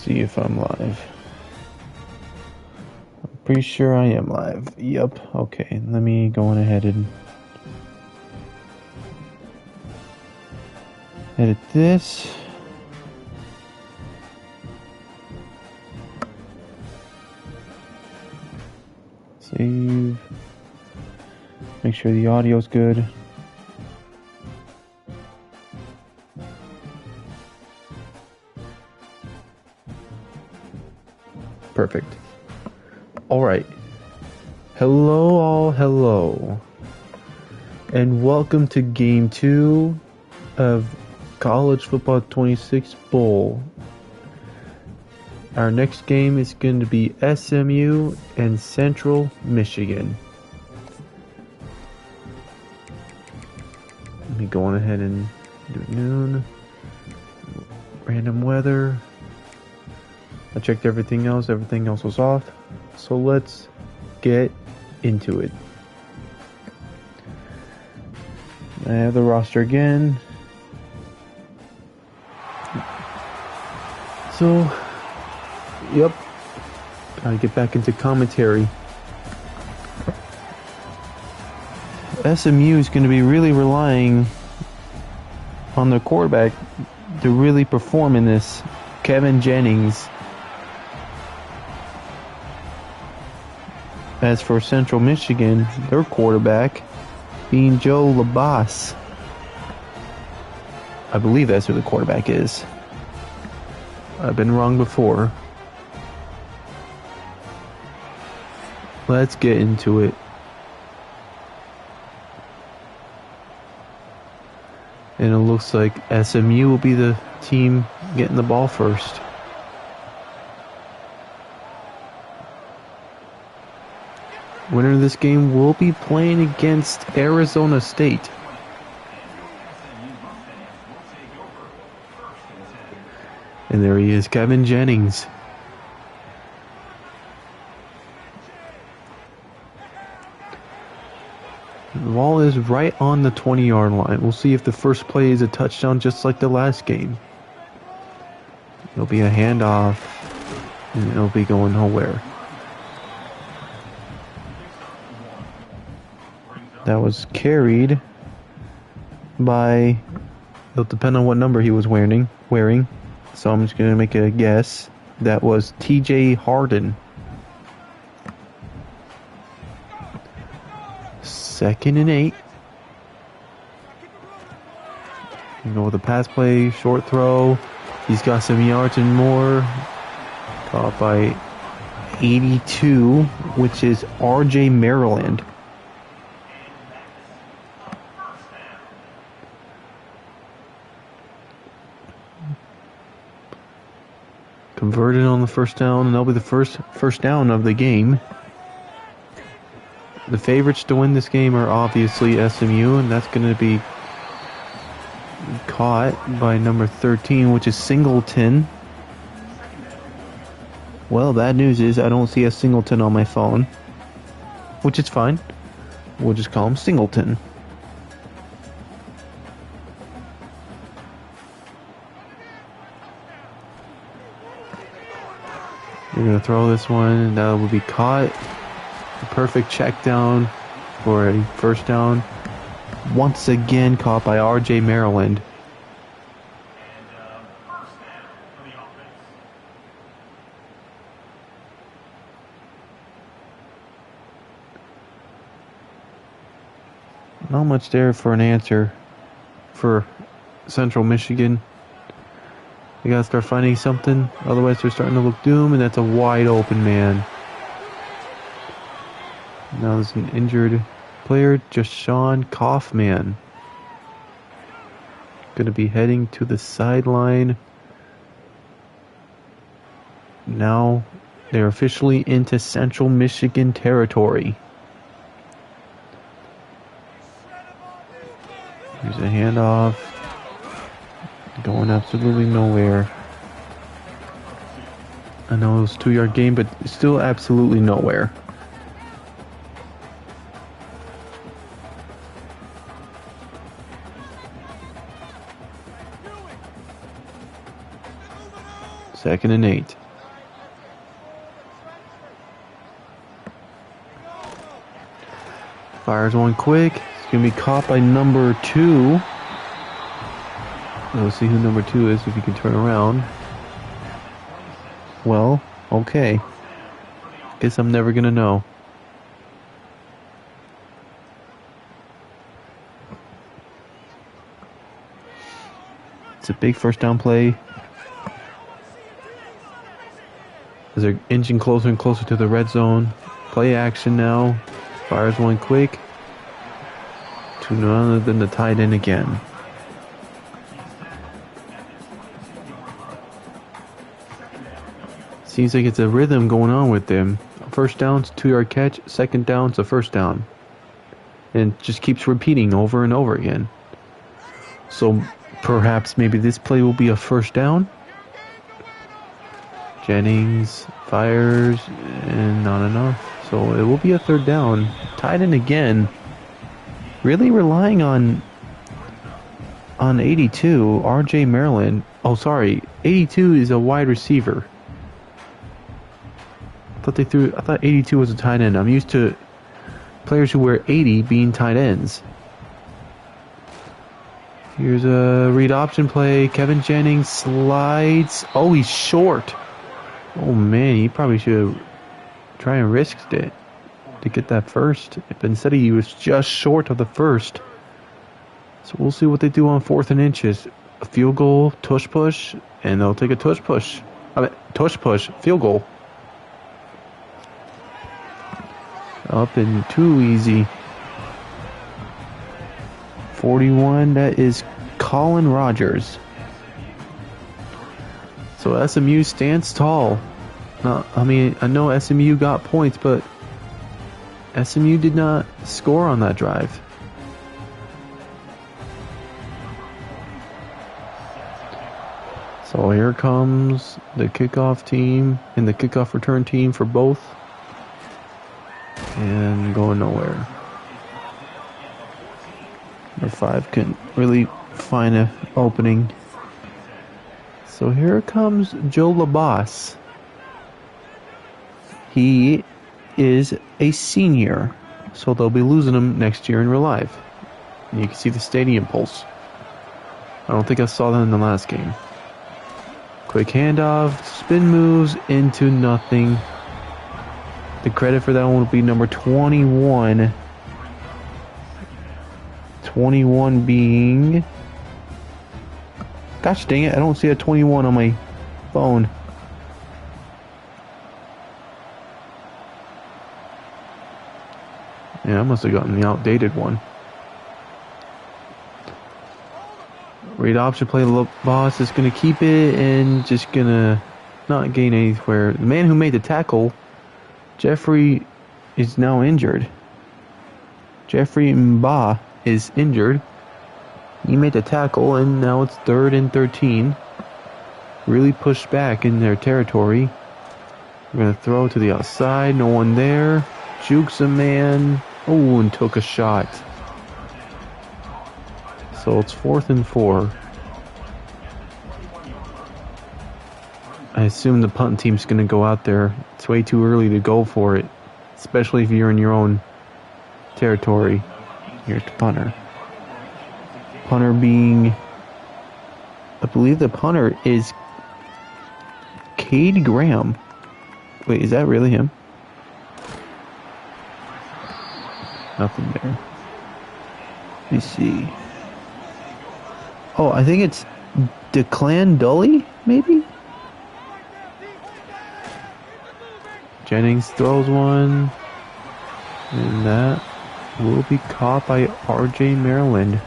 see if I'm live. I'm pretty sure I am live. Yep. Okay, let me go on ahead and edit this. Save. Make sure the audio's good. Perfect. Alright. Hello all, hello. And welcome to Game 2 of College Football 26 Bowl. Our next game is going to be SMU and Central Michigan. Let me go on ahead and do noon. Random weather. I checked everything else was off. So let's get into it. I have the roster again. So, yep. Gotta get back into commentary. SMU is going to be really relying on their quarterback to really perform in this. Kevin Jennings. As for Central Michigan, their quarterback being Joe Labas. I believe that's who the quarterback is. I've been wrong before. Let's get into it. And it looks like SMU will be the team getting the ball first. Winner of this game will be playing against Arizona State. And there he is, Kevin Jennings. The ball is right on the 20-yard line. We'll see if the first play is a touchdown just like the last game. It'll be a handoff, and it'll be going nowhere. That was carried by, it'll depend on what number he was wearing. So I'm just going to make a guess. That was TJ Harden. 2nd and 8. You go with a pass play, short throw. He's got some yards and more. Caught by 82, which is RJ Maryland. Converted on the first down, and that'll be the first down of the game. The favorites to win this game are obviously SMU, and that's going to be caught by number 13, which is Singleton. Well, bad news is I don't see a Singleton on my phone, which is fine. We'll just call him Singleton. You're going to throw this one, and that will be caught. A perfect check down for a first down. Once again caught by RJ Maryland. Not much there for an answer for Central Michigan. They gotta start finding something, otherwise they're starting to look doomed, and that's a wide open man. Now there's an injured player, Jashawn Kaufman. Gonna be heading to the sideline. Now they're officially into Central Michigan territory. Here's a handoff. Going absolutely nowhere. I know it was a 2-yard gain, but still absolutely nowhere. 2nd and 8. Fires one quick. It's going to be caught by number 2. We'll see who number 2 is if he can turn around. Well, okay. Guess I'm never going to know. It's a big first down play. As they're inching closer and closer to the red zone. Play action now. Fires one quick. To none other than the tight end again. Seems like it's a rhythm going on with them. First down's 2-yard catch. 2nd down's a first down. And it just keeps repeating over and over again. So perhaps maybe this play will be a first down. Jennings fires and not enough. So it will be a 3rd down. Tight end again. Really relying on 82, RJ Maryland. Oh, sorry. 82 is a wide receiver. I thought 82 was a tight end. I'm used to players who wear 80 being tight ends. Here's a read option play. Kevin Jennings slides. Oh, he's short. Oh, man, he probably should have tried and risked it to get that first. But instead he was just short of the first. So we'll see what they do on 4th and inches. A field goal, tush push, and they'll take a tush push. Field goal. Up and too easy. 41, that is Colin Rogers. So SMU stands tall. I know SMU got points, but SMU did not score on that drive. So here comes the kickoff team and the kickoff return team for both. And going nowhere. Number 5 couldn't really find an opening. So here comes Joe Labas. He is a senior, so they'll be losing him next year in real life. And you can see the stadium pulse. I don't think I saw that in the last game. Quick handoff, spin moves into nothing. The credit for that one will be number 21. 21 being... Gosh dang it, I don't see a 21 on my phone. Yeah, I must have gotten the outdated one. Read option play, the boss is going to keep it and just going to not gain anywhere. The man who made the tackle, Jeffrey, is now injured. Jeffrey Mba is injured. He made the tackle and now it's 3rd and 13. Really pushed back in their territory. We're going to throw to the outside. No one there. Jukes a man. Oh, and took a shot. So it's 4th and 4. I assume the punt team's going to go out there. It's way too early to go for it, especially if you're in your own territory. Here's the punter. Punter being... I believe the punter is Cade Graham. Wait, is that really him? Nothing there. Let me see. Oh, I think it's Declan Dully, maybe? Jennings throws one. And that will be caught by RJ Maryland.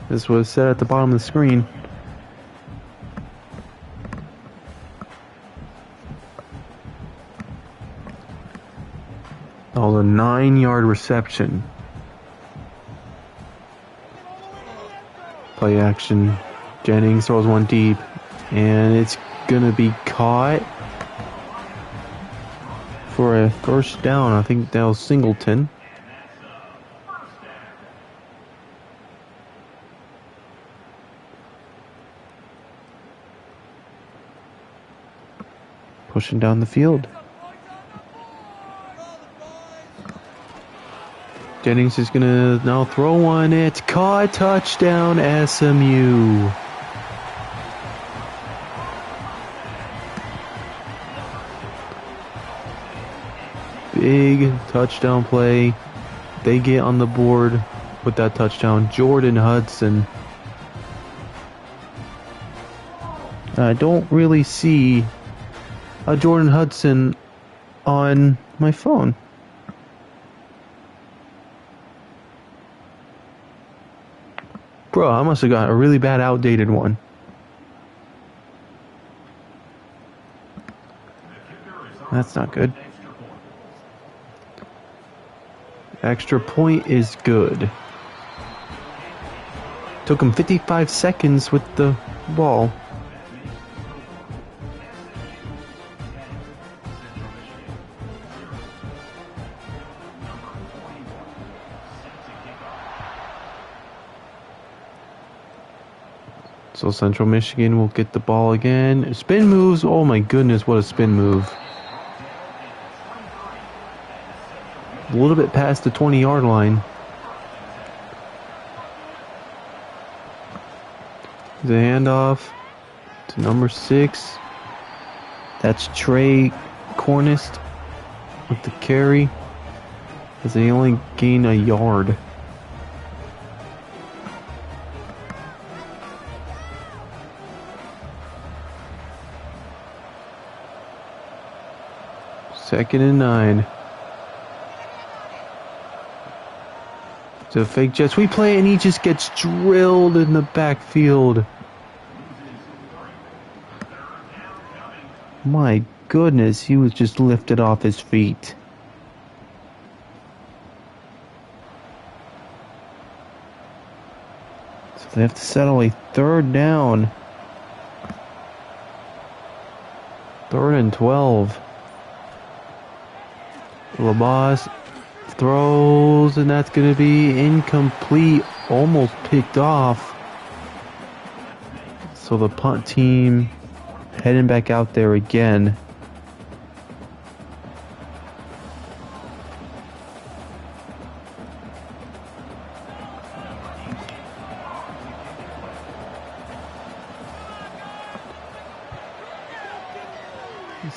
This was set at the bottom of the screen. Oh, the 9-yard reception. Play action. Jennings throws one deep. And it's going to be caught for a first down. I think that was Singleton. pushing down the field. Jennings is gonna now throw one. It's caught. Touchdown, SMU. Big touchdown play. They get on the board with that touchdown. Jordan Hudson. I don't really see a Jordan Hudson on my phone. Bro, I must have got a really bad outdated one. That's not good. Extra point is good. Took him 55 seconds with the ball. So Central Michigan will get the ball again. Spin moves. Oh my goodness, what a spin move. A little bit past the 20-yard line. The handoff to number 6. That's Trey Cornist with the carry, as they only gain a yard. Second and 9. The fake jet sweep play, and he just gets drilled in the backfield. My goodness, he was just lifted off his feet. So they have to settle a third down. 3rd and 12. LaBosse throws, and that's going to be incomplete, almost picked off. So the punt team heading back out there again.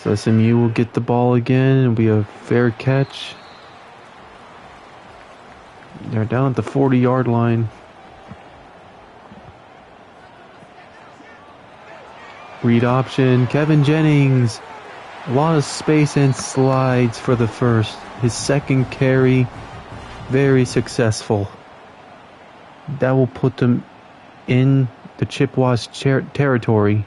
So SMU will get the ball again. It'll be a fair catch. They're down at the 40-yard line. Read option. Kevin Jennings. A lot of space and slides for the first. His second carry, very successful. That will put them in the Chippewas territory.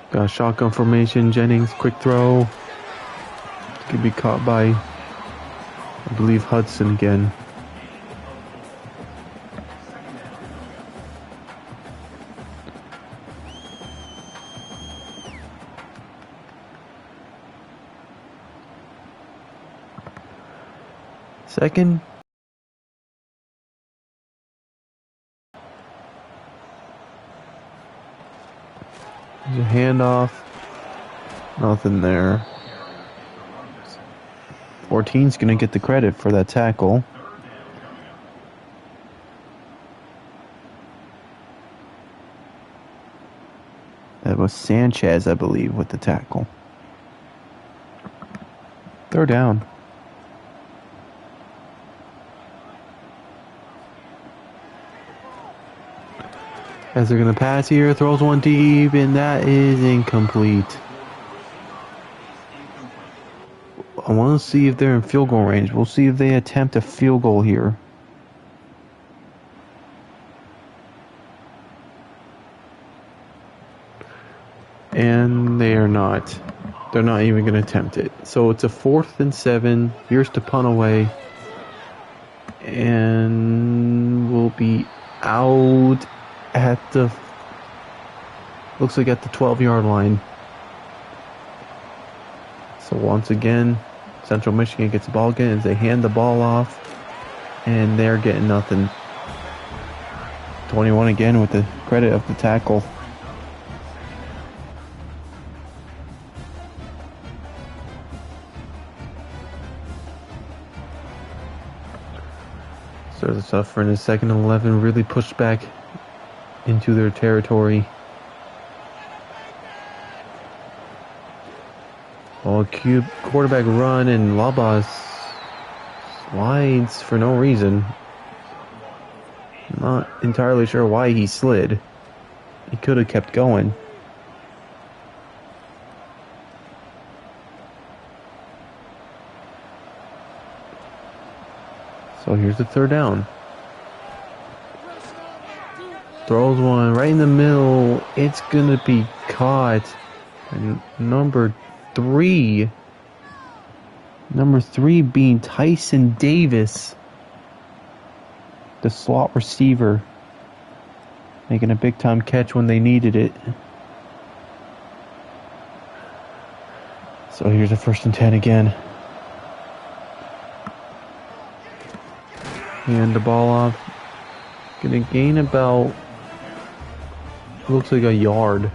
Got shotgun formation. Jennings, quick throw. Could be caught by, I believe, Hudson again. Second. There's a handoff. Nothing there. 14's going to get the credit for that tackle. That was Sanchez, I believe, with the tackle. 3rd down. As they're going to pass here, throws one deep, and that is incomplete. I want to see if they're in field goal range. We'll see if they attempt a field goal here. And they are not. They're not even going to attempt it. So it's a 4th and 7. Here's to punt away. And we'll be out at the, looks like at the 12-yard line. So once again, Central Michigan gets the ball again as they hand the ball off, and they're getting nothing. 21 again with the credit of the tackle. So the suffer in the second 11 really pushed back into their territory. Well, cube quarterback run and Labas slides for no reason. Not entirely sure why he slid. He could have kept going. So here's the third down. Throws one right in the middle. It's gonna be caught. And number 3 being Tyson Davis, the slot receiver, making a big time catch when they needed it. So here's a 1st and 10 again. Hand the ball off. Gonna gain about, looks like a yard.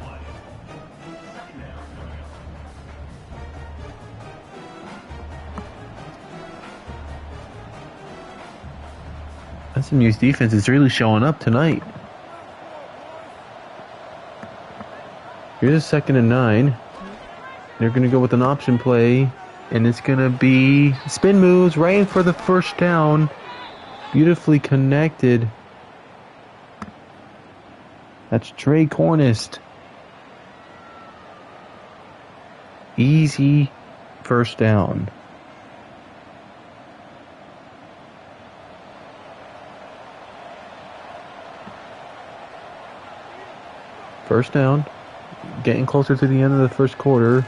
SMU's defense is really showing up tonight. Here's a 2nd and 9. They're going to go with an option play, and it's going to be spin moves right in for the 1st down. Beautifully connected. That's Trey Cornist. Easy 1st down. First down, getting closer to the end of the 1st quarter.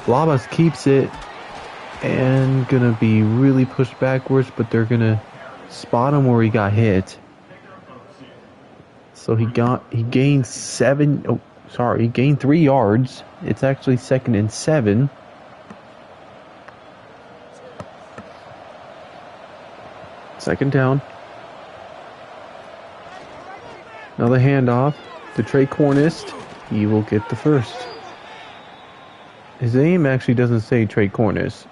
Labas keeps it and gonna be really pushed backwards, but they're gonna spot him where he got hit. So he gained 3 yards. It's actually 2nd and 7. Second down. Another handoff to Trey Cornist. He will get the 1st. His name actually doesn't say Trey Cornist.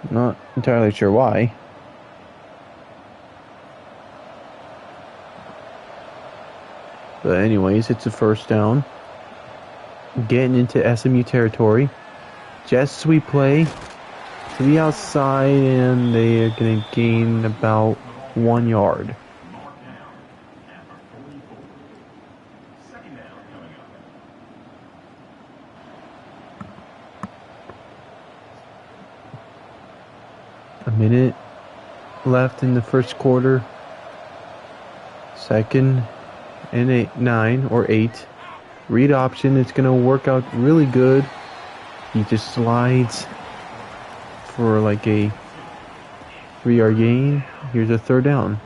Not entirely sure why. But anyways, it's a 1st down. Getting into SMU territory. Jet sweep play to the outside, and they are going to gain about 1 yard. A minute left in the 1st quarter. 2nd and 9 or 8. Read option. It's going to work out really good. He just slides for like a 3-yard gain. Here's a 3rd down.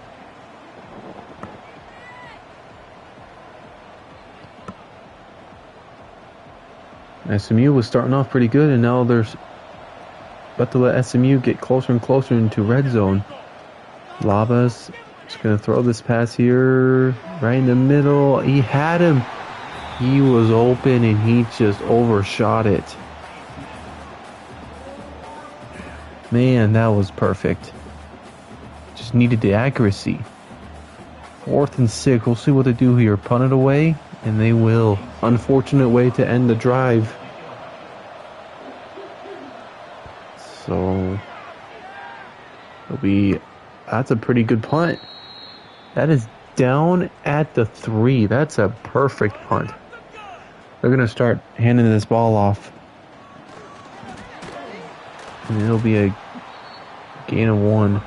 SMU was starting off pretty good, and now they're about to let SMU get closer and closer into red zone. Labas is going to throw this pass here right in the middle. He had him. He was open and he just overshot it. Man, that was perfect. Just needed the accuracy. 4th and 6. We'll see what they do here. Punt it away, and they will. Unfortunate way to end the drive. So that's a pretty good punt. That is down at the 3. That's a perfect punt. They're going to start handing this ball off. And it'll be a gain of 1.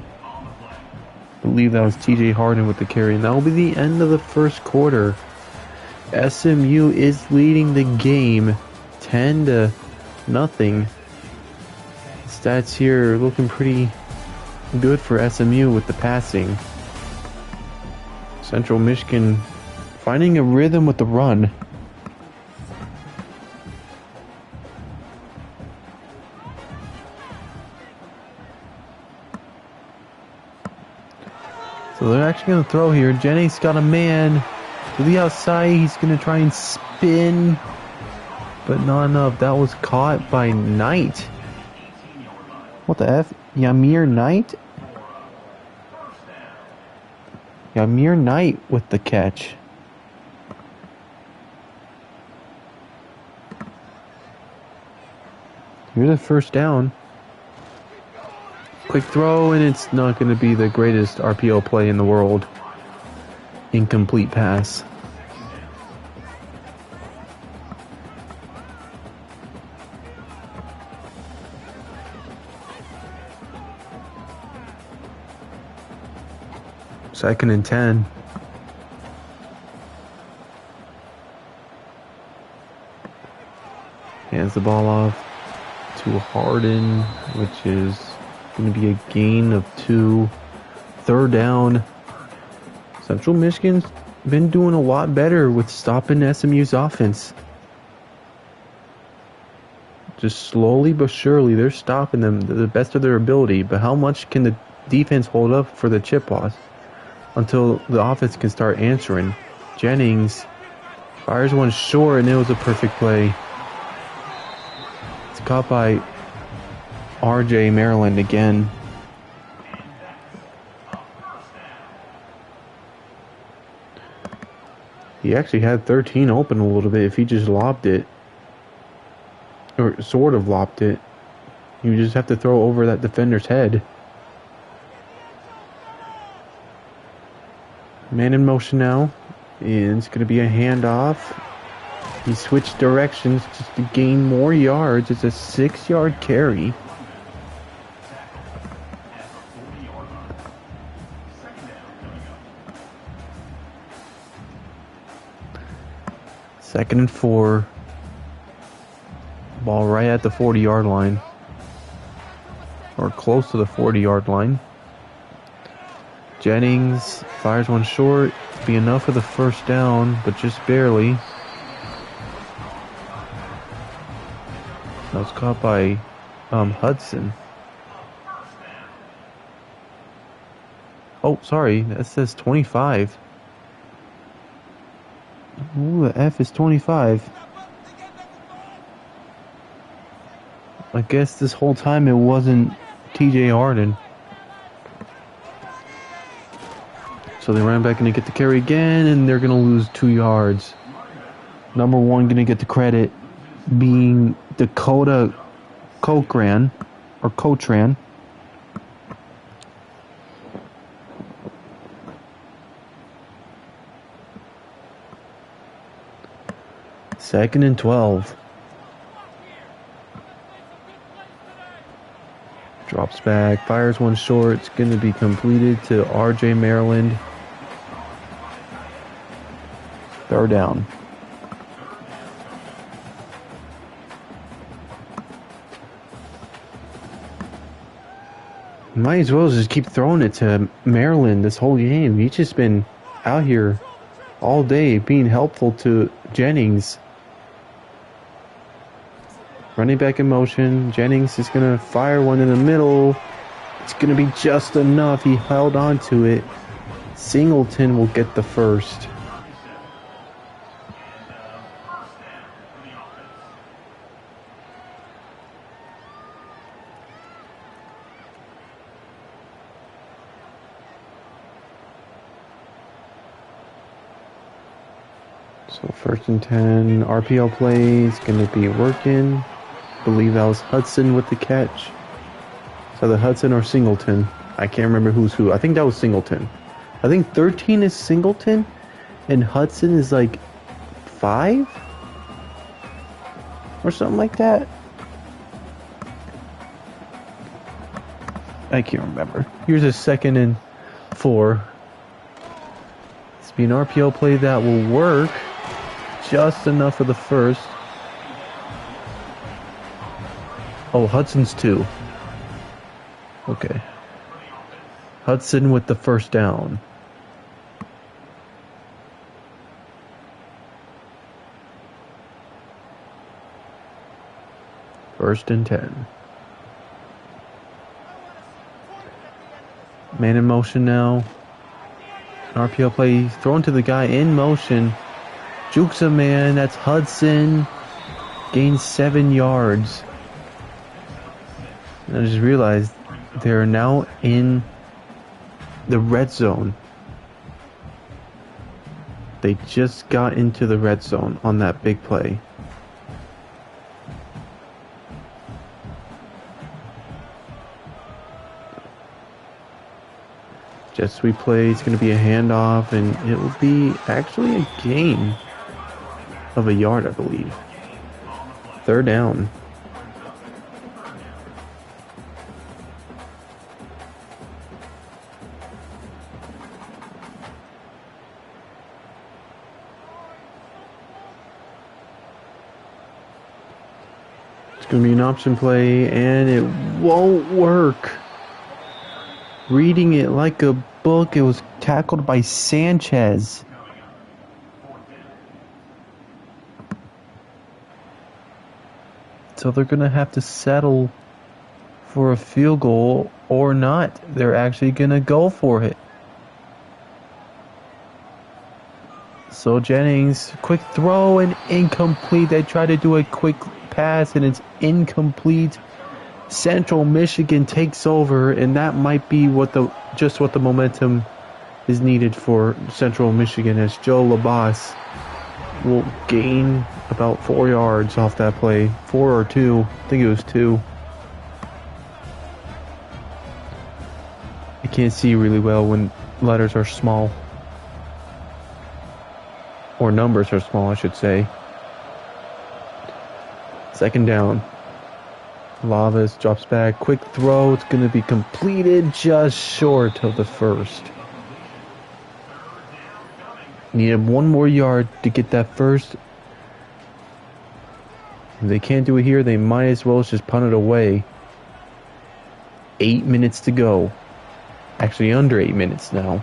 I believe that was TJ Harden with the carry. And that will be the end of the 1st quarter. SMU is leading the game 10-0. Stats here are looking pretty good for SMU with the passing. Central Michigan finding a rhythm with the run. So they're actually going to throw here. Jennings got a man to the outside. He's going to try and spin, but not enough. That was caught by Knight. What the F? Yamir Knight? Yamir Knight with the catch. Here's a first down. Quick throw, and it's not going to be the greatest RPO play in the world. Incomplete pass. Second and 10. Hands the ball off to Harden, which is going to be a gain of 2. Third down. Central Michigan's been doing a lot better with stopping SMU's offense. Just slowly but surely, they're stopping them to the best of their ability. But how much can the defense hold up for the chip loss until the offense can start answering? Jennings fires one short, and it was a perfect play. It's caught by RJ Maryland again. He actually had 13 open a little bit if he just lobbed it. Or sort of lobbed it. You just have to throw over that defender's head. Man in motion now. And it's going to be a handoff. He switched directions just to gain more yards. It's a 6-yard carry. Second and 4. Ball right at the 40-yard line. Or close to the 40-yard line. Jennings fires one short. Be enough for the first down, but just barely. That was caught by Hudson. Oh, sorry. That says 25. Ooh, the F is 25. I guess this whole time it wasn't TJ Harden. So they ran back and they get the carry again, and they're going to lose 2 yards. Number 1 going to get the credit, being Dakota Cochran, or Cotran. Second and 12. Drops back, fires one short. It's going to be completed to RJ Maryland. Third down. Might as well just keep throwing it to Maryland this whole game. He's just been out here all day being helpful to Jennings. Running back in motion. Jennings is going to fire one in the middle. It's going to be just enough. He held on to it. Singleton will get the first. So first and 10, RPO play is going to be working. I believe that was Hudson with the catch. So the Hudson or Singleton. I can't remember who's who. I think that was Singleton. I think 13 is Singleton and Hudson is like 5 or something like that. I can't remember. Here's a second and 4. It's be an RPO play that will work. Just enough for the first. Oh, Hudson's 2. Okay. Hudson with the first down. First and 10. Man in motion now. RPO play thrown to the guy in motion. Jukes a man. That's Hudson. Gains 7 yards. And I just realized they're now in the red zone. They just got into the red zone on that big play. Jet sweep play. It's going to be a handoff, and it will be actually a gain of a yard, I believe. Third down. It's going to be an option play, and it won't work. Reading it like a book, it was tackled by Sanchez. So they're going to have to settle for a field goal or not. They're actually going to go for it. So Jennings, quick throw and incomplete. They try to do a quick pass and it's incomplete. Central Michigan takes over, and that might be what the momentum is needed for Central Michigan, as Joe Labas will gain about 4 yards off that play. 4 or 2. I think it was 2. I can't see really well when letters are small. Or numbers are small, I should say. Second down. Lavas drops back. Quick throw. It's going to be completed just short of the first. Needed 1 more yard to get that first. If they can't do it here, they might as well just punt it away. 8 minutes to go. Actually, under 8 minutes now.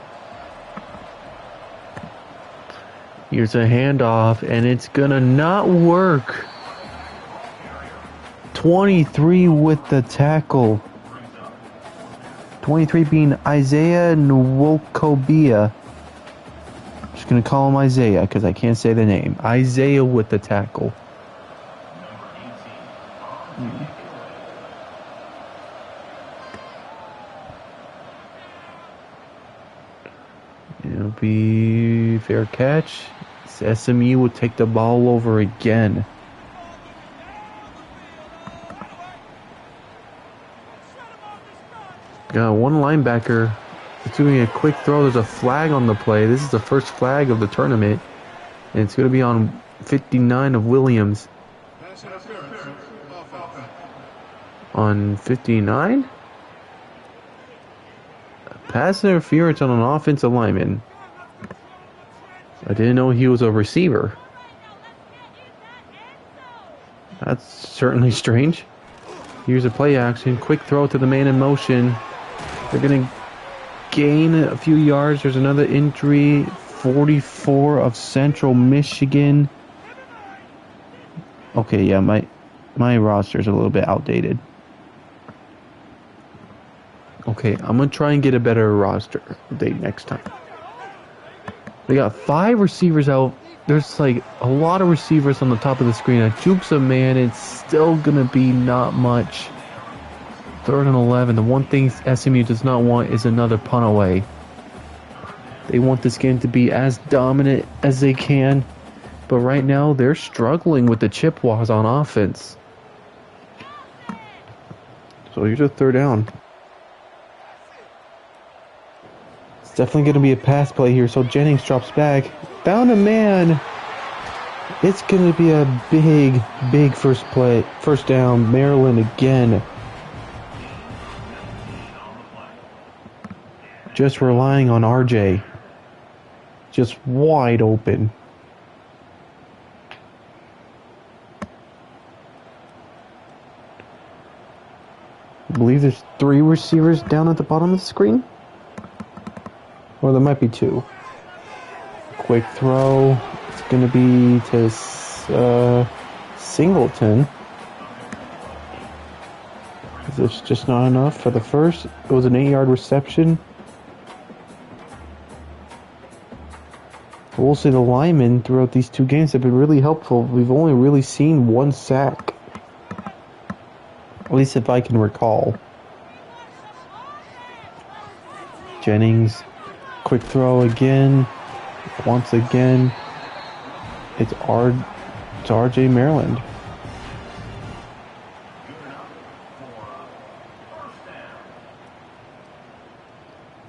Here's a handoff, and it's going to not work. 23 with the tackle. 23 being Isaiah Nwokobia. Just going to call him Isaiah because I can't say the name. Isaiah with the tackle. It'll be fair catch. SMU will take the ball over again. One linebacker is doing a quick throw. There's a flag on the play. This is the first flag of the tournament. And it's going to be on 59 of Williams. On 59? Pass interference on an offensive lineman. I didn't know he was a receiver. That's certainly strange. Here's a play action. Quick throw to the man in motion. They're going to gain a few yards. There's another injury. 44 of Central Michigan. Okay, yeah, my roster's a little bit outdated. Okay, I'm going to try and get a better roster update next time. They got 5 receivers out. There's like a lot of receivers on the top of the screen. I jukes a man. It's still going to be not much. 3rd and 11. The one thing SMU does not want is another punt away. They want this game to be as dominant as they can. But right now, they're struggling with the Chippewas on offense. So here's a 3rd down. It's definitely going to be a pass play here. So Jennings drops back. Found a man. It's going to be a big first down. Maryland again. Just relying on RJ. Just wide open. I believe there's 3 receivers down at the bottom of the screen. Or there might be 2. Quick throw. It's going to be to Singleton. It's just not enough for the first. It was an 8-yard reception. We'll say the linemen throughout these two games have been really helpful. We've only really seen one sack. At least if I can recall. Jennings, quick throw again. Once again, it's RJ Maryland.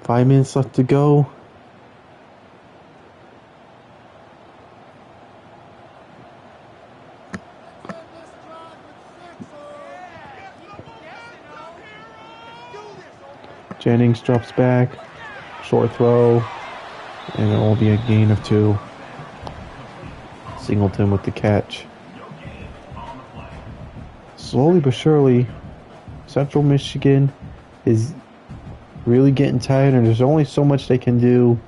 Five minutes left to go. Jennings drops back, short throw, and it will be a gain of 2. Singleton with the catch. Slowly but surely, Central Michigan is really getting tired, and there's only so much they can do.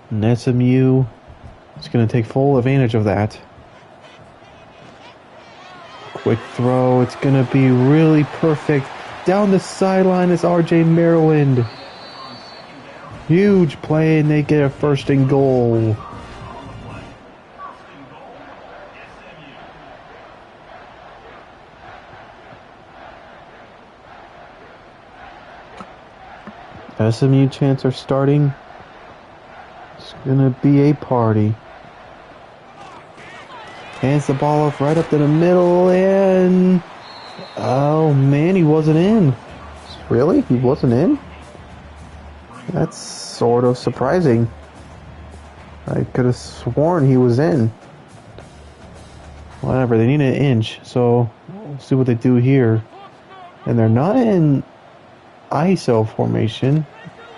And SMU is going to take full advantage of that. Quick throw, it's going to be really perfect. Down the sideline is RJ Maryland. Huge play, and they get a 1st and goal. SMU chants are starting. It's gonna be a party. Hands the ball off right up to the middle, and oh man, he wasn't in. Really? He wasn't in? That's sort of surprising. I could have sworn he was in. Whatever, they need an inch, so we'll see what they do here. And they're not in ISO formation.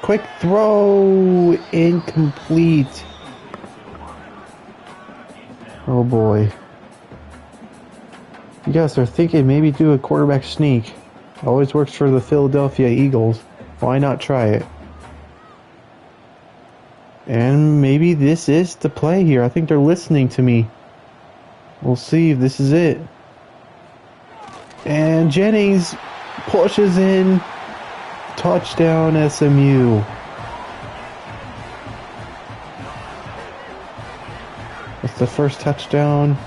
Quick throw, incomplete. Oh boy. You guys are thinking maybe do a quarterback sneak. Always works for the Philadelphia Eagles. Why not try it? And maybe this is the play here. I think they're listening to me. We'll see if this is it. And Jennings pushes in. Touchdown SMU. It's the first touchdown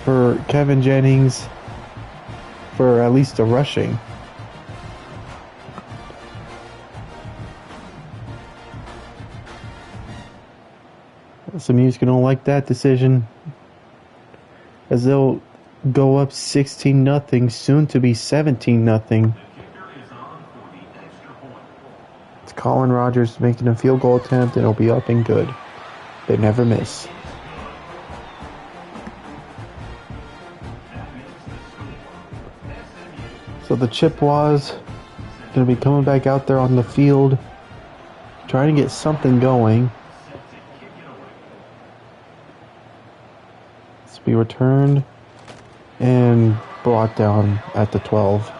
for Kevin Jennings for at least a rushing. SMU's gonna like that decision, as they'll go up 16-0, soon to be 17-0. It's Colin Rogers making a field goal attempt, and it'll be up and good. They never miss. So the Chippewas going to be coming back out there on the field, trying to get something going. It's be returned and brought down at the 12.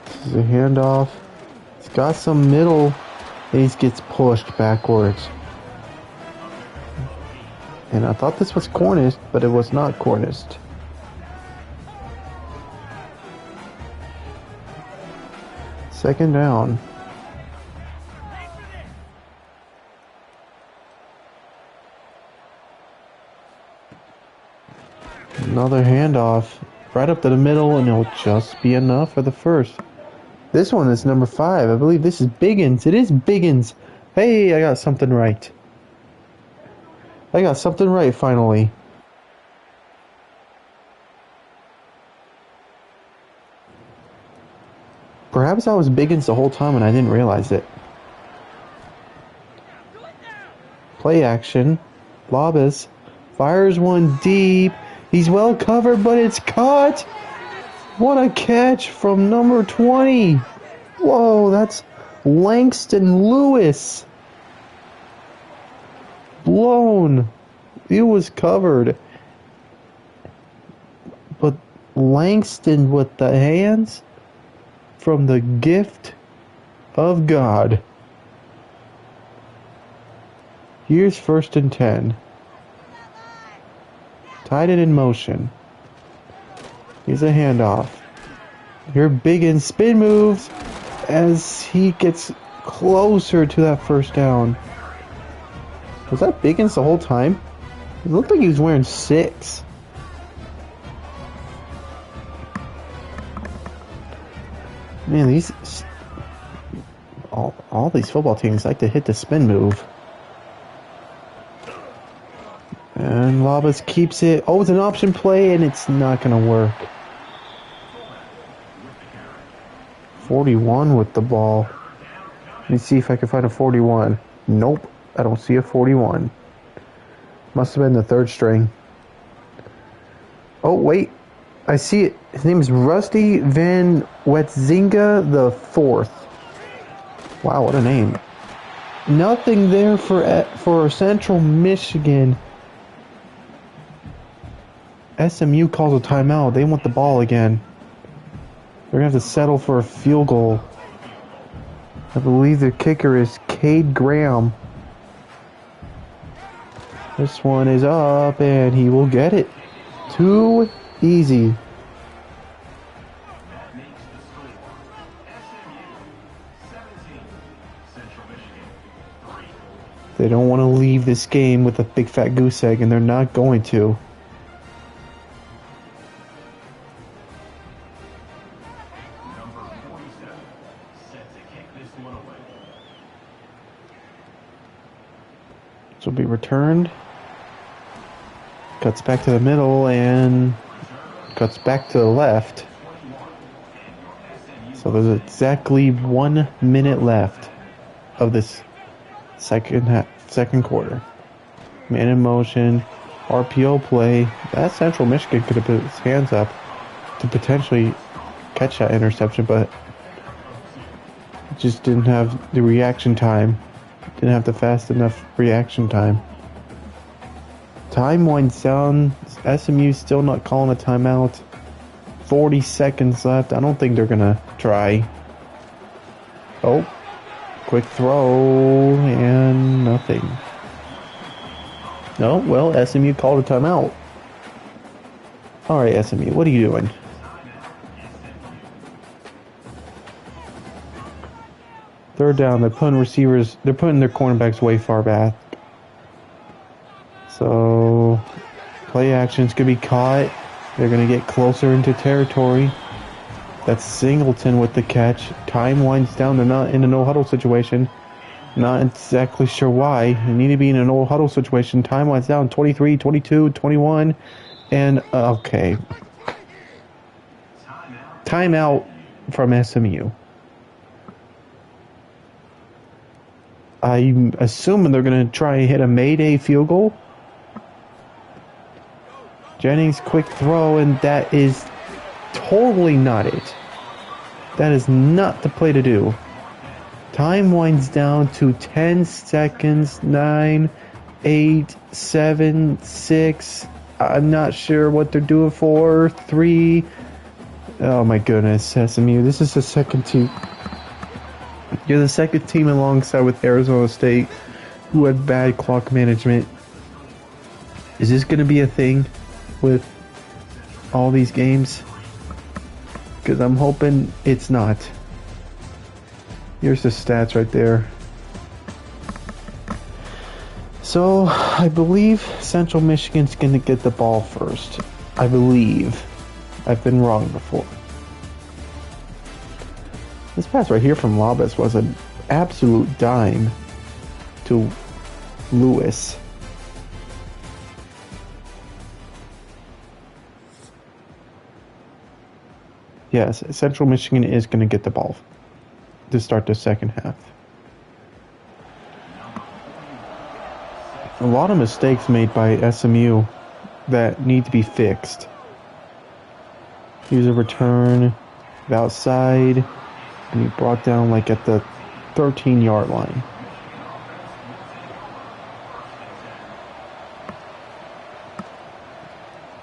This is a handoff. He's got some middle, and he gets pushed backwards. And I thought this was Cornish, but it was not Cornish. Second down. Another handoff right up to the middle, and it'll just be enough for the first. This one is number 5. I believe this is Biggins. It is Biggins. Hey, I got something right. I got something right finally. Perhaps I was Biggins the whole time and I didn't realize it. Play action. Labas fires one deep. He's well covered, but it's caught. What a catch from number 20. Whoa, that's Langston Lewis. Blown. It was covered. But Langston with the hands from the gift of God. Here's 1st and 10. Tied it in motion. Here's a handoff. Here Biggins spin moves as he gets closer to that first down. Was that Biggins the whole time? It looked like he was wearing 6. Man, these all these football teams like to hit the spin move. And Labas keeps it. Oh, it's an option play, and it's not going to work. 41 with the ball. Let me see if I can find a 41. Nope, I don't see a 41. Must have been the 3rd string. Oh, wait. I see it. His name is Rusty Van Wetzinga the 4th. Wow, what a name. Nothing there for Central Michigan. SMU calls a timeout. They want the ball again. They're going to have to settle for a field goal. I believe their kicker is Cade Graham. This one is up, and he will get it. Too easy. They don't want to leave this game with a big fat goose egg, and they're not going to. This will be returned. Cuts back to the middle and cuts back to the left. So there's exactly 1 minute left of this second quarter. Man in motion, RPO play. That Central Michigan could have put his hands up to potentially catch that interception, but just didn't have the reaction time. Didn't have the fast enough reaction time. Time winds down. SMU still not calling a timeout. 40 seconds left. I don't think they're gonna try. Oh, quick throw and nothing. No, well, SMU called a timeout. All right, SMU, what are you doing? Third down, they're putting their cornerbacks way far back. So, play action's going to be caught. They're going to get closer into territory. That's Singleton with the catch. Time winds down. They're not in a no-huddle situation. Not exactly sure why. They need to be in a no-huddle situation. Time winds down. 23, 22, 21. And, okay. Timeout from SMU. I'm assuming they're going to try and hit a Mayday field goal. Jennings, quick throw, and that is totally not it. That is not the play to do. Time winds down to 10 seconds. 9, 8, 7, 6. I'm not sure what they're doing for. 3. Oh my goodness, SMU. This is the second team. You're the second team alongside with Arizona State who had bad clock management. Is this going to be a thing with all these games? Because I'm hoping it's not. Here's the stats right there. So, I believe Central Michigan's going to get the ball first. I believe. I've been wrong before. This pass right here from Labas was an absolute dime to Lewis. Yes, Central Michigan is going to get the ball to start the second half. A lot of mistakes made by SMU that need to be fixed. Here's a return outside. And he brought down like at the 13-yard line.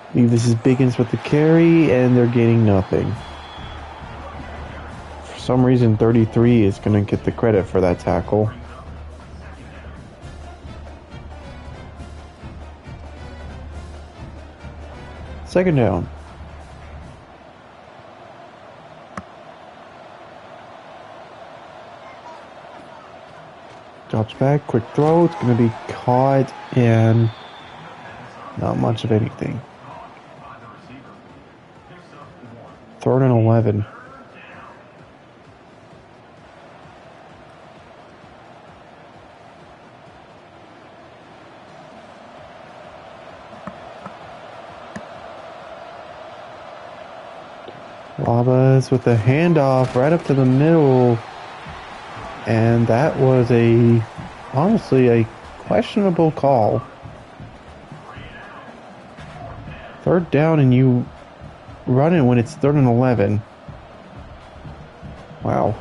I believe this is Biggins with the carry, and they're getting nothing. For some reason, 33 is going to get the credit for that tackle. Second down. Drops back, quick throw. It's going to be caught and not much of anything. 3rd and 11. Labas with the handoff right up to the middle. And that was honestly a questionable call. 3rd down and you run it when it's 3rd and 11. Wow.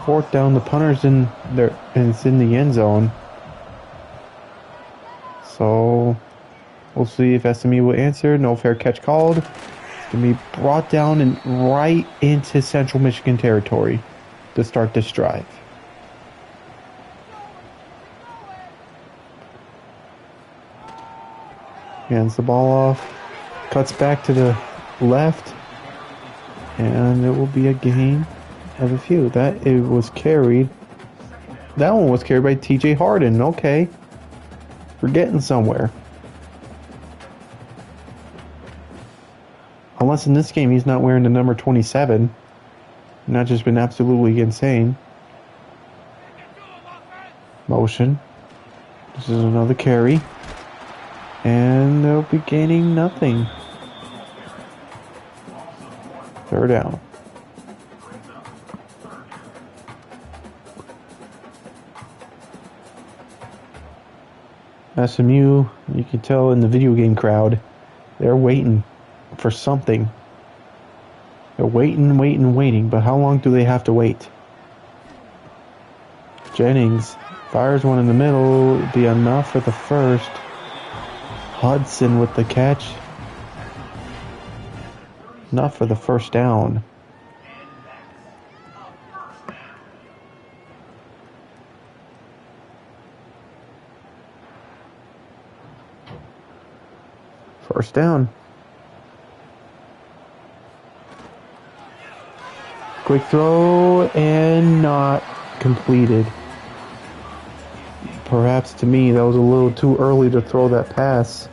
4th down, the punter's in there and it's in the end zone. So we'll see if SMU will answer. No fair catch called. It's going to be brought down and right into Central Michigan territory to start this drive. Hands the ball off, cuts back to the left, and it will be a gain of a few. That one was carried by TJ Harden. Okay, we're getting somewhere. Unless in this game he's not wearing the number 27. Not just been absolutely insane. Motion. This is another carry. And they'll be gaining nothing. 3rd down. SMU, you can tell in the video game crowd, they're waiting for something. They're waiting, but how long do they have to wait? Jennings fires one in the middle, it'd be enough for the first. Hudson with the catch. Enough for the 1st down. First down. Quick throw and not completed. Perhaps to me that was a little too early to throw that pass.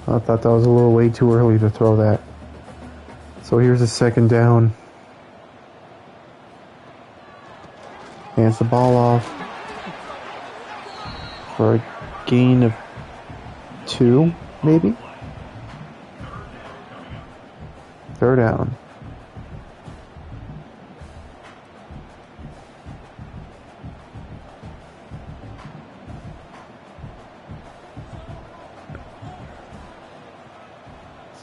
I thought that was a little way too early to throw that. So here's a 2nd down. Hands the ball off for a gain of 2, maybe? 3rd down.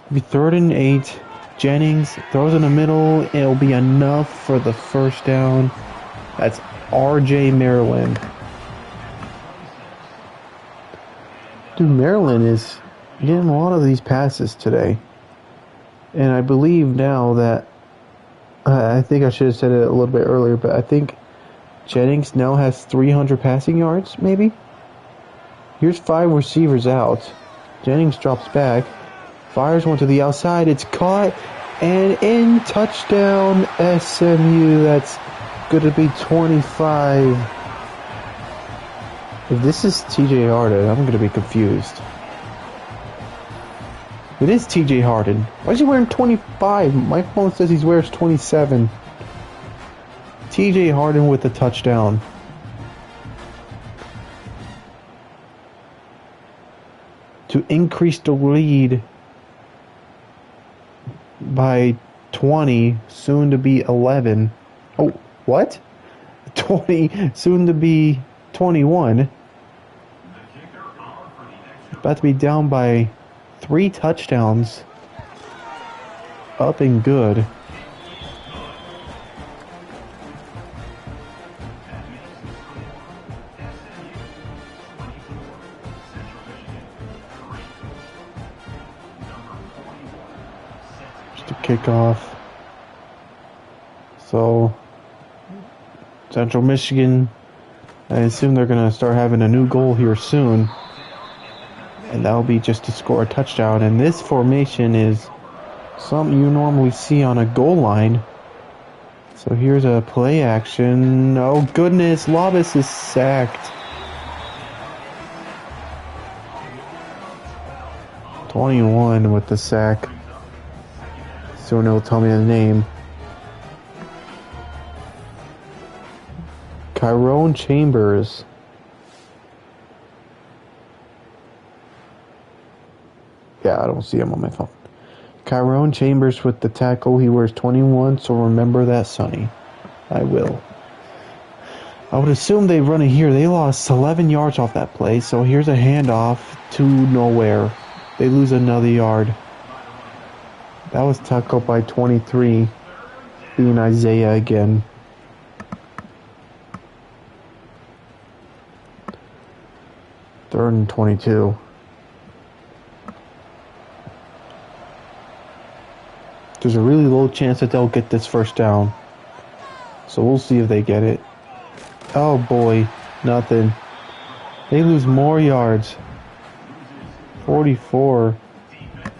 It'll be 3rd and 8. Jennings throws in the middle. It'll be enough for the 1st down. That's RJ Maryland. Dude, Maryland is getting a lot of these passes today. And I believe now that, I think I should have said it a little bit earlier, but I think Jennings now has 300 passing yards, maybe? Here's 5 receivers out. Jennings drops back, fires one to the outside, it's caught, and in, touchdown SMU. That's going to be 25. If this is TJ Harden, I'm going to be confused. It is TJ Harden. Why is he wearing 25? My phone says he wears 27. TJ Harden with the touchdown. To increase the lead by 20, soon to be 11. Oh, what? 20, soon to be 21. About to be down by 3 touchdowns. Up and good. Just a kickoff. So Central Michigan, I assume they're going to start having a new goal here soon. And that'll be just to score a touchdown. And this formation is something you normally see on a goal line. So here's a play action. Oh goodness, Labas is sacked. 21 with the sack. Soon it'll tell me the name. Tyrone Chambers. Yeah, I don't see him on my phone. Tyrone Chambers with the tackle. He wears 21, so remember that, Sonny. I will. I would assume they run it here. They lost 11 yards off that play, so here's a handoff to nowhere. They lose another yard. That was tackled by 23, being Isaiah again. Third and 22. There's a really low chance that they'll get this first down. So we'll see if they get it. Oh boy, nothing. They lose more yards. 44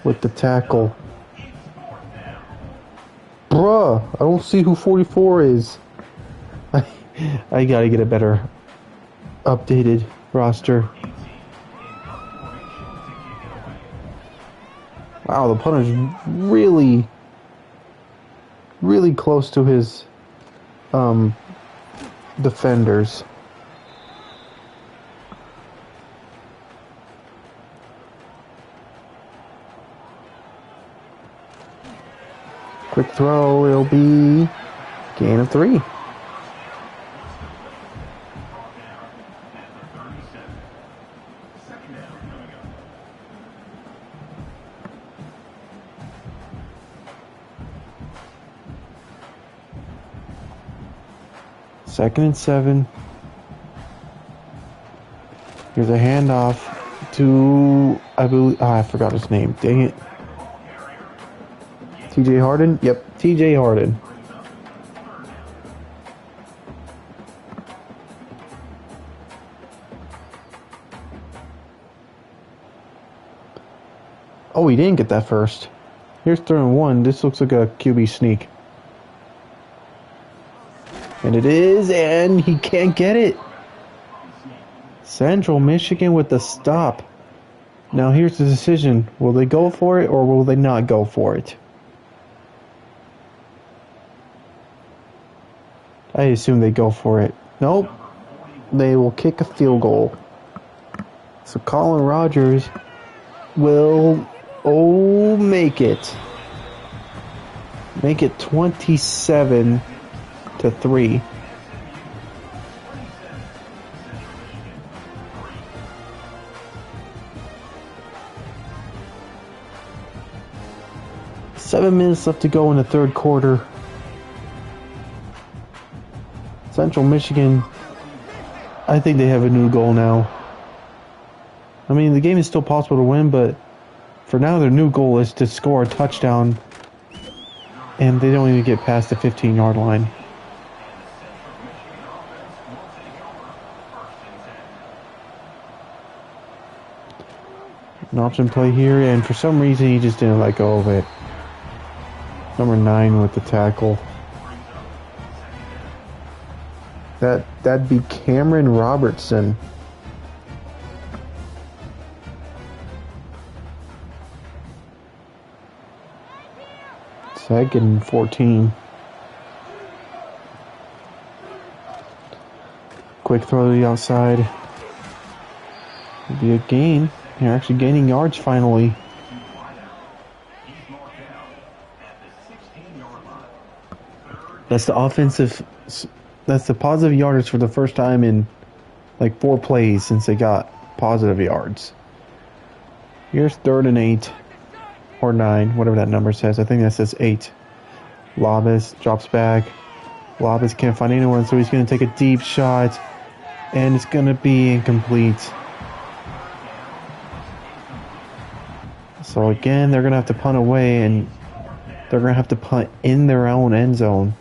with the tackle. Bruh, I don't see who 44 is. I gotta get a better updated roster. Wow, the punter's really close to his defenders. Quick throw, it'll be gain of 3. Second and 7. Here's a handoff to, I believe, I forgot his name. Dang it. TJ Harden? Yep, TJ Harden. Oh, he didn't get that first. Here's 3rd and 1. This looks like a QB sneak. And it is, and he can't get it. Central Michigan with the stop. Now here's the decision. Will they go for it or will they not go for it? I assume they go for it. Nope. They will kick a field goal. So Colin Rogers will make it. Make it 27-3. Seven minutes left to go in the third quarter. Central Michigan, I think they have a new goal now. I mean, the game is still possible to win, but for now their new goal is to score a touchdown, and they don't even get past the 15-yard line. An option play here, and for some reason he just didn't let go of it. Number 9 with the tackle. That'd be Cameron Robertson. Second and 14. Quick throw to the outside. It'd be a gain. They're actually gaining yards finally. That's the offensive. That's the positive yardage for the first time in like 4 plays since they got positive yards. Here's 3rd and 8 or 9, whatever that number says. I think that says 8. Labas drops back. Labas can't find anyone, so he's going to take a deep shot, and it's going to be incomplete. So again, they're going to have to punt away, and they're going to have to punt in their own end zone.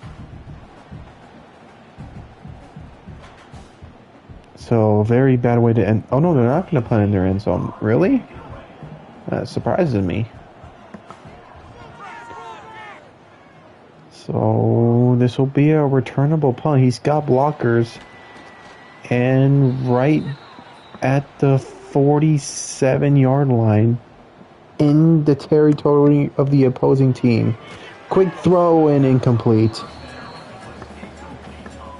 So, very bad way to end. Oh no, they're not going to punt in their end zone. Really? That surprises me. So, this will be a returnable punt. He's got blockers. And right at the 47-yard line, in the territory of the opposing team. Quick throw and incomplete.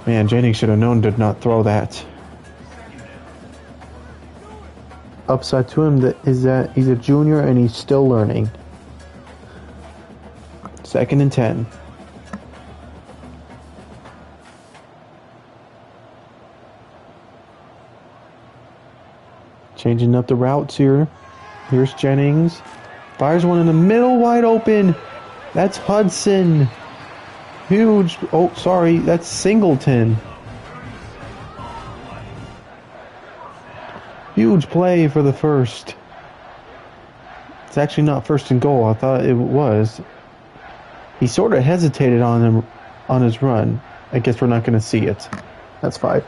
Man, Jennings should have known to not throw that. Upside to him is that he's a junior and he's still learning. 2nd and 10. Changing up the routes here. Here's Jennings. Fires one in the middle, wide open. That's Hudson. Huge. Oh, sorry. That's Singleton. Huge play for the first. It's actually not 1st and goal. I thought it was. He sort of hesitated on him on his run. I guess we're not going to see it. That's fine.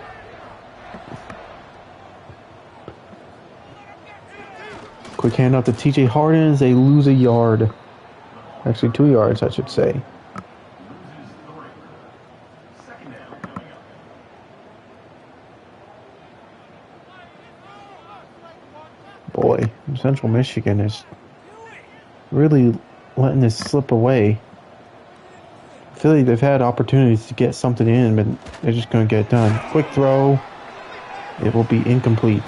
Quick handoff to TJ Harden as they lose a yard. Actually, 2 yards, I should say. Boy, Central Michigan is really letting this slip away. I feel like they've had opportunities to get something in, but they're just going to get it done. Quick throw. It will be incomplete.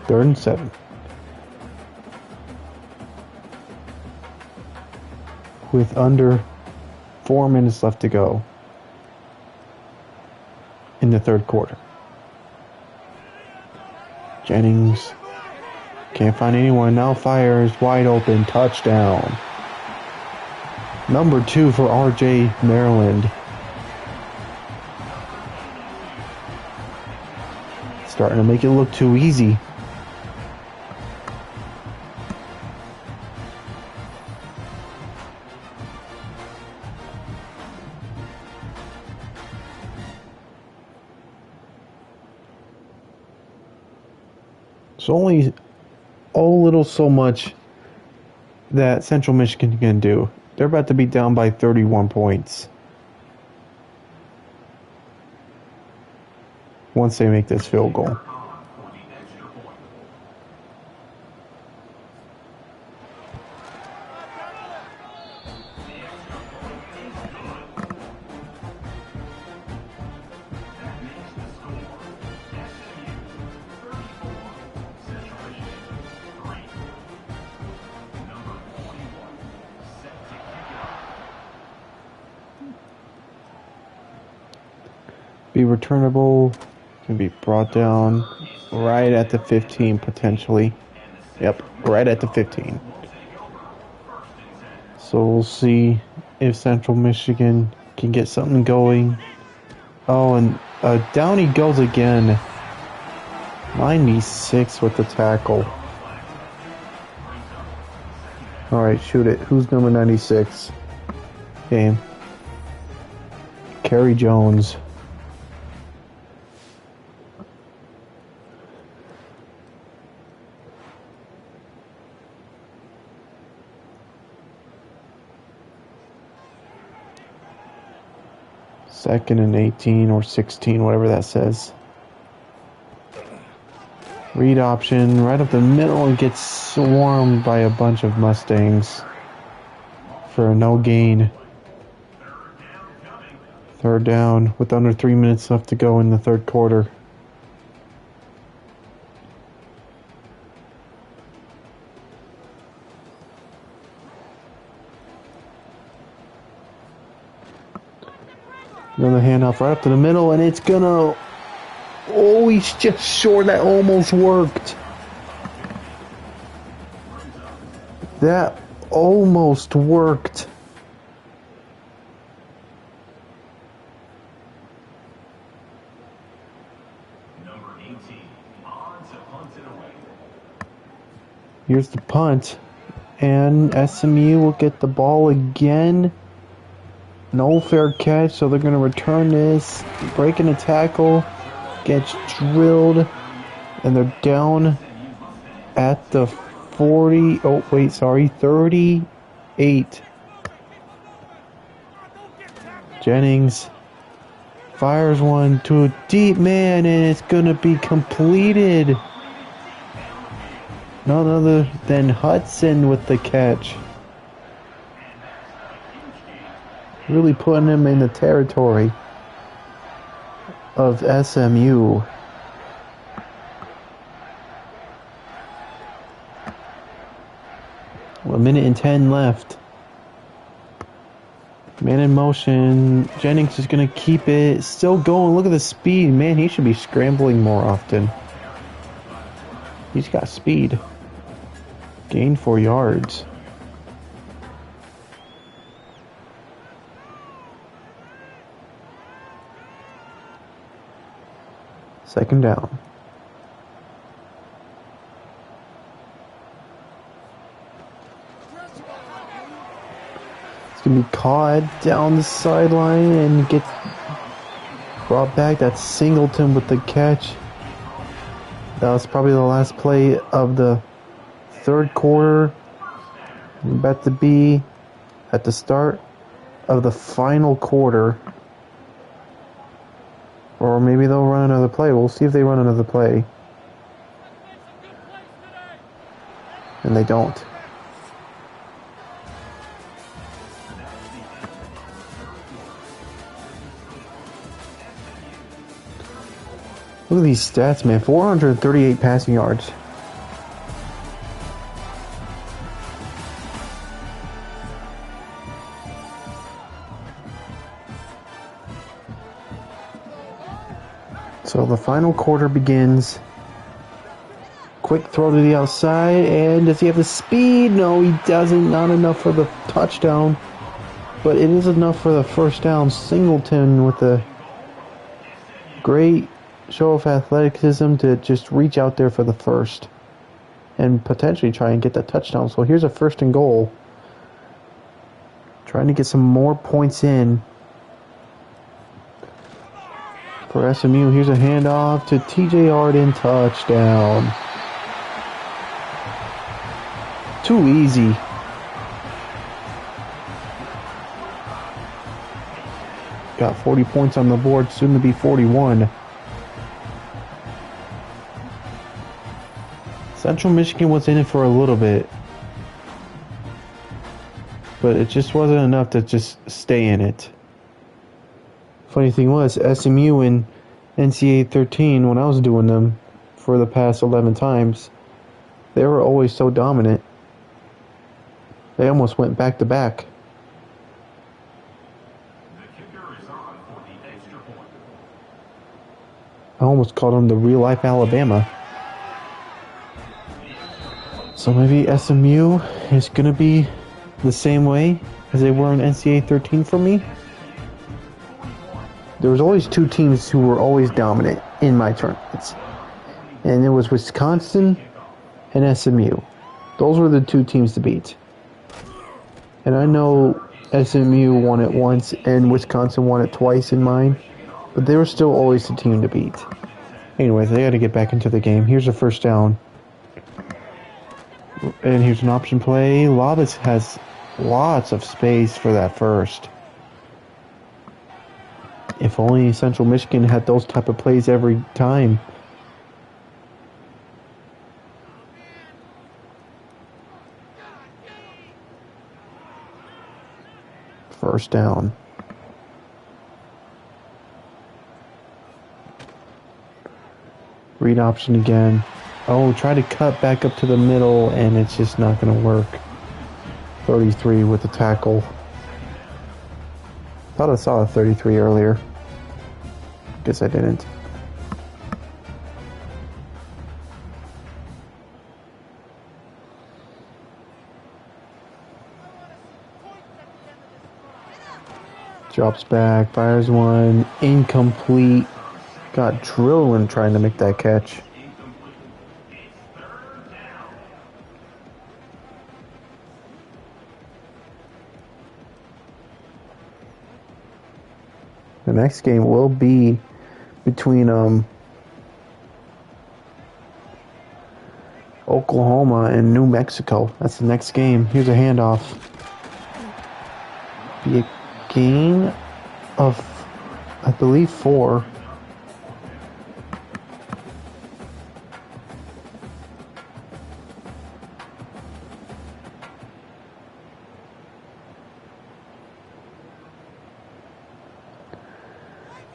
Third and 7. With under 4 minutes left to go in the 3rd quarter. Jennings can't find anyone. Now fires wide open. Touchdown. Number 2 for RJ Maryland. Starting to make it look too easy. It's only little so much that Central Michigan can do. They're about to be down by 31 points. Once they make this field goal. Be returnable, can be brought down right at the 15 potentially. Yep, right at the 15. So we'll see if Central Michigan can get something going. Oh, and down he goes again. 96 with the tackle. Alright, shoot it. Who's number 96? Game. Kerry Jones. Second and 18 or 16, whatever that says. Read option right up the middle and gets swarmed by a bunch of Mustangs for a no gain. 3rd down with under 3 minutes left to go in the 3rd quarter. Another handoff right up to the middle, and it's gonna... Oh, he's just short. That almost worked. That almost worked. Number 18, odds to punt it away. Here's the punt. And SMU will get the ball again. No fair catch, so they're going to return this. Breaking a tackle. Gets drilled. And they're down at the 40. Oh, wait, sorry. 38. Jennings fires one to a deep man, and it's going to be completed. None other than Hudson with the catch. Really putting him in the territory of SMU. Well, a minute and 10 left. Man in motion. Jennings is going to keep it. Still going. Look at the speed. Man, he should be scrambling more often. He's got speed. Gain 4 yards. Second down. It's going to be caught down the sideline and get brought back. That's Singleton with the catch. That was probably the last play of the third quarter. About to be at the start of the final quarter. Or maybe they'll run another play. We'll see if they run another play. And they don't. Look at these stats, man. 438 passing yards. So the final quarter begins. Quick throw to the outside, and does he have the speed? No, he doesn't. Not enough for the touchdown, but it is enough for the first down. Singleton with a great show of athleticism to just reach out there for the first and potentially try and get that touchdown. So here's a first and goal. Trying to get some more points in for SMU. Here's a handoff to TJ Arden. Touchdown. Too easy. Got 40 points on the board, soon to be 41. Central Michigan was in it for a little bit, but it just wasn't enough to just stay in it. Funny thing was, SMU in NCAA 13, when I was doing them for the past 11 times, they were always so dominant. They almost went back to back. I almost called them the real life Alabama. So maybe SMU is going to be the same way as they were in NCAA 13 for me. There was always two teams who were always dominant in my tournaments. And it was Wisconsin and SMU. Those were the two teams to beat. And I know SMU won it once and Wisconsin won it twice in mine. But they were still always the team to beat. Anyways, they got to get back into the game. Here's a first down. And here's an option play. Lovis has lots of space for that first. If only Central Michigan had those type of plays every time. First down. Read option again. Oh, try to cut back up to the middle, and it's just not going to work. 33 with the tackle. Thought I saw a 33 earlier. Guess I didn't. Drops back, fires one, incomplete. Got drilled when trying to make that catch. The next game will be between Oklahoma and New Mexico. That's the next game. Here's a handoff. Be a gain of, I believe, 4.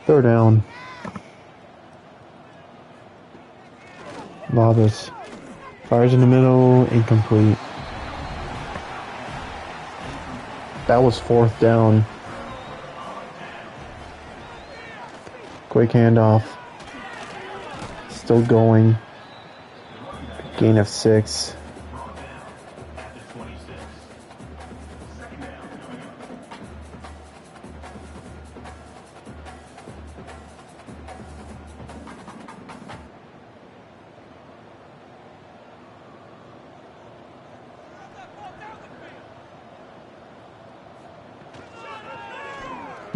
Third down. Labas fires in the middle, incomplete. That was 4th down. Quick handoff. Still going. Gain of 6.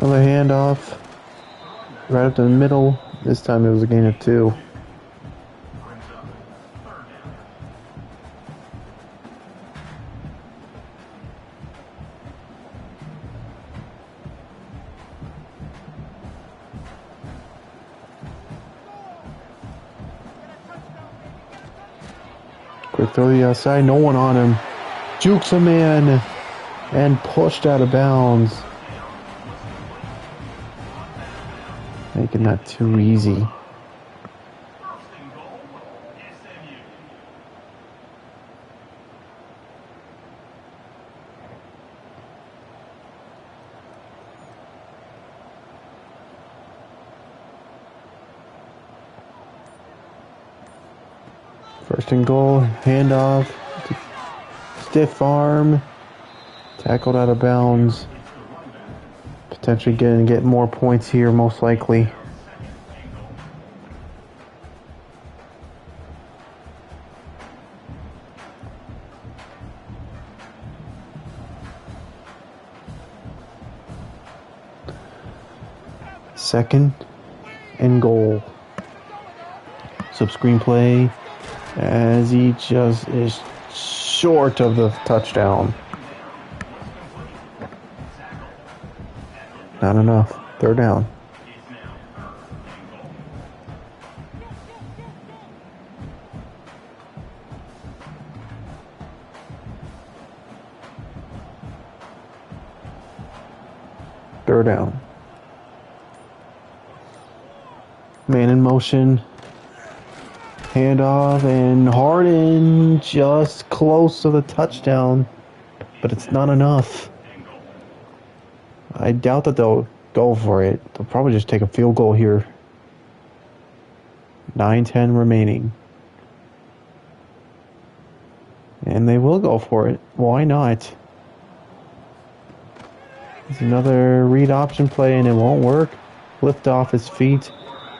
Another handoff. Right up the middle. This time it was a gain of 2. Quick throw to the outside. No one on him. Jukes a man and pushed out of bounds. Making that too easy. First and goal, handoff, stiff arm, tackled out of bounds. Potentially get more points here, most likely. Second and goal. Sub-screen play as he just is short of the touchdown. Not enough. Third down. Third down. Man in motion. Handoff, and Harden just close to the touchdown, but it's not enough. I doubt that they'll go for it. They'll probably just take a field goal here. 9:10 remaining. And they will go for it. Why not? It's another read option play, and it won't work. Lift off his feet.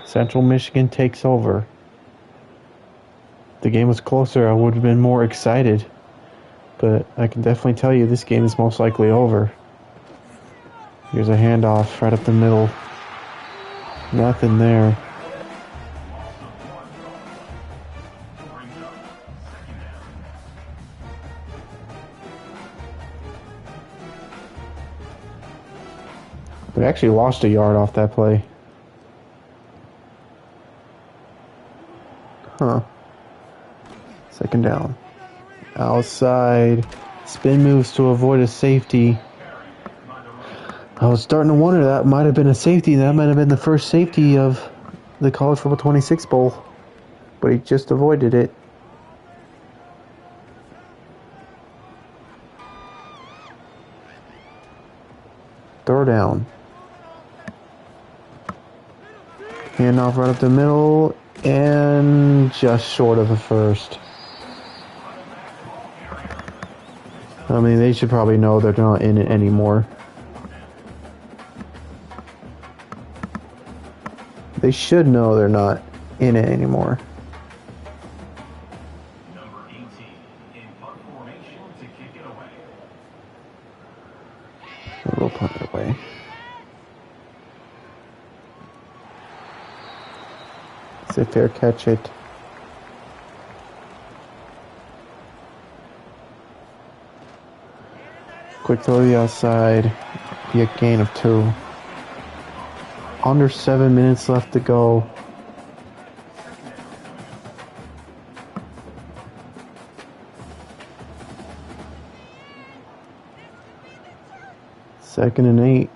Central Michigan takes over. If the game was closer, I would have been more excited. But I can definitely tell you this game is most likely over. Here's a handoff right up the middle. Nothing there. We actually lost a yard off that play. Huh. Second down. Outside. Spin moves to avoid a safety. I was starting to wonder that might have been a safety. That might have been the first safety of the College Football 26 Bowl. But he just avoided it. Third down. Handoff right up the middle. And just short of the first. I mean, they should probably know they're not in it anymore. They should know they're not in it anymore. Number 18 in punt formation to kick it away. We'll punt it away. They fair catch it. Quick throw to the outside. Be a gain of 2. Under 7 minutes left to go. Second and 8.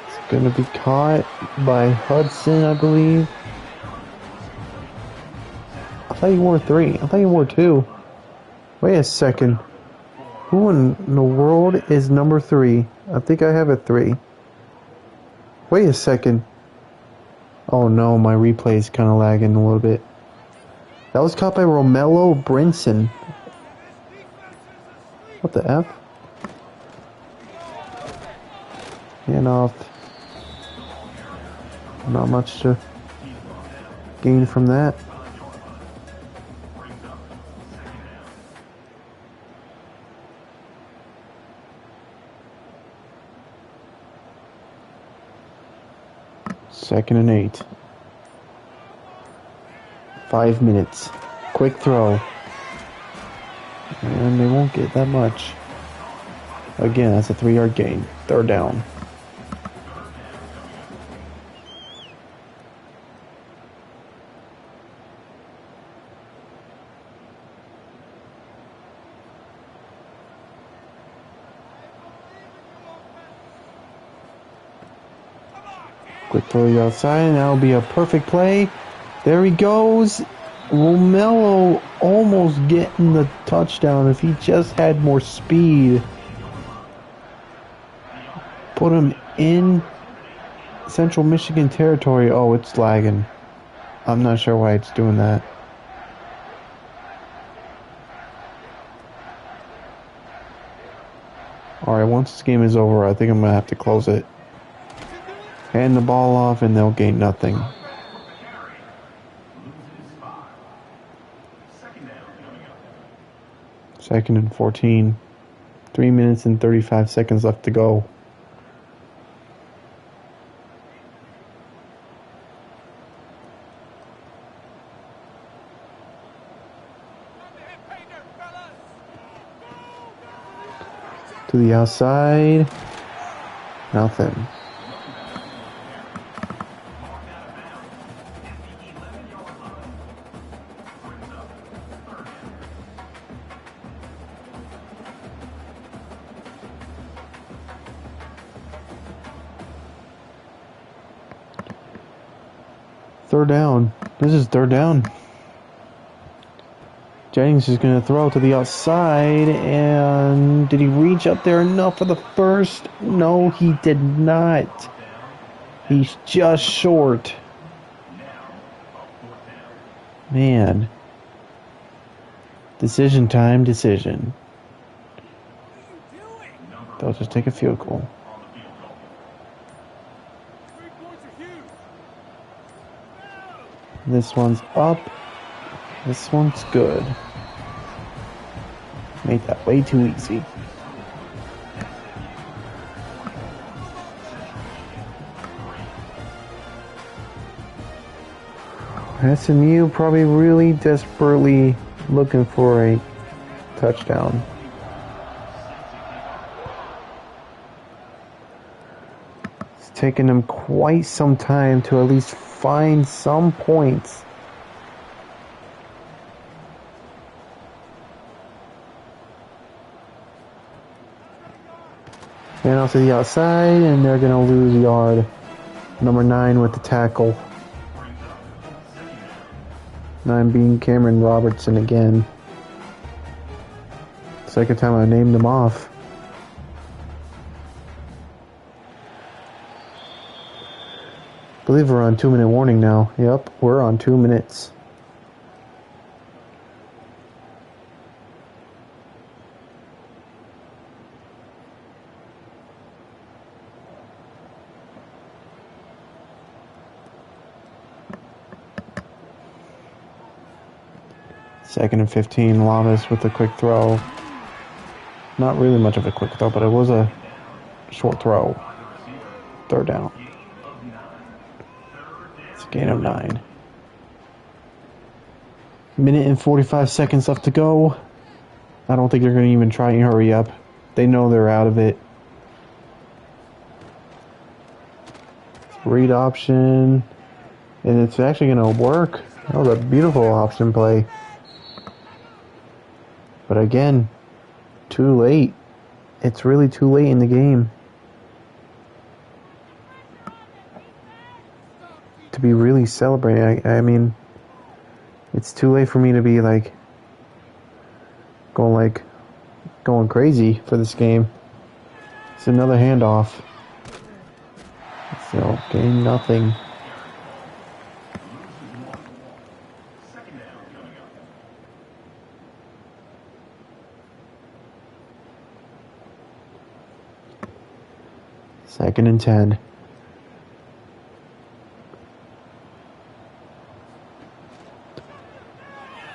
It's going to be caught by Hudson, I believe. I thought you wore 3. I thought you wore 2. Wait a second. Who in the world is number 3? I think I have a 3. Wait a second. Oh no, my replay is kind of lagging a little bit. That was caught by Romello Brinson. What the F? Hand off. Not much to gain from that. Second and 8. 5 minutes. Quick throw. And they won't get that much. Again, that's a 3-yard gain. Third down. Quick throw outside, and that'll be a perfect play. There he goes. Romello almost getting the touchdown if he just had more speed. Put him in Central Michigan territory. Oh, it's lagging. I'm not sure why it's doing that. Alright, once this game is over, I think I'm going to have to close it. Hand the ball off and they'll gain nothing. Second and 14. 3 minutes and 35 seconds left to go. To the outside. Nothing. Third down. This is third down. Jennings is going to throw to the outside, and did he reach up there enough for the first? No, he did not. He's just short. Man. Decision time, decision. They'll just take a field goal. This one's up. This one's good. Made that way too easy. SMU probably really desperately looking for a touchdown. It's taken them quite some time to at least find some points. And off to the outside, and they're going to lose yard. Number 9 with the tackle. 9 being Cameron Robertson again. Second time I named him off. I believe we're on 2-minute warning now. Yep, we're on 2 minutes. Second and 15, Lamas with a quick throw. Not really much of a quick throw, but it was a Short throw. Third down. It's a gain of 9. Minute and 45 seconds left to go. I don't think they're going to even try and hurry up. They know they're out of it. Read option. And it's actually going to work. That was a beautiful option play. But again, too late. It's really too late in the game to be really celebrating. I mean, it's too late for me to be going crazy for this game. It's another handoff. So gain nothing. Second and 10.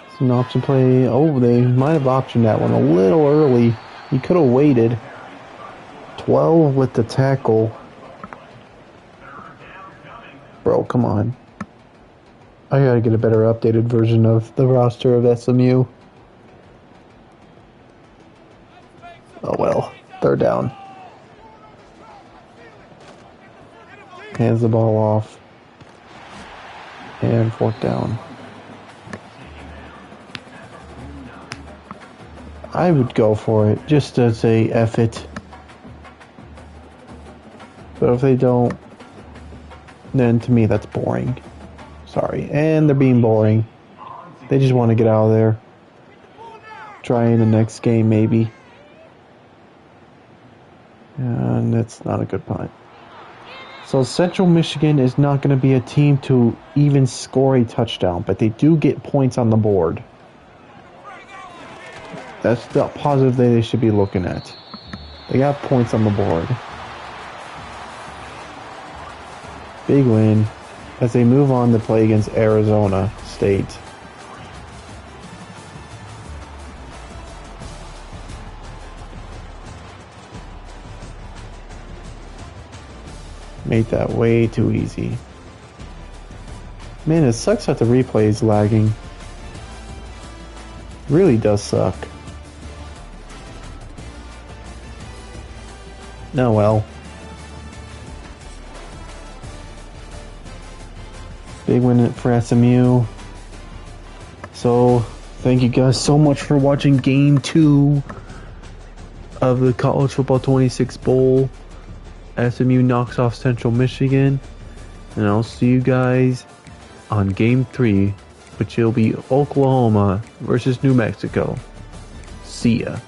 It's an option play. Oh, they might have optioned that one a little early. He could have waited. 12 with the tackle. Bro, come on. I gotta get a better updated version of the roster of SMU. Oh well. Third down. Hands the ball off. And fourth down. I would go for it, just to say F it. But if they don't, then to me that's boring. Sorry. And they're being boring. They just want to get out of there. Try in the next game, maybe. And that's not a good punt. So Central Michigan is not going to be a team to even score a touchdown, but they do get points on the board. That's the positive that they should be looking at. They got points on the board. Big win as they move on to play against Arizona State. Made that way too easy. Man, it sucks that the replay is lagging. Really does suck. Oh well. Big win for SMU. So, thank you guys so much for watching Game 2 of the College Football 26 Bowl. SMU knocks off Central Michigan. And I'll see you guys on Game 3, which will be Oklahoma versus New Mexico. See ya.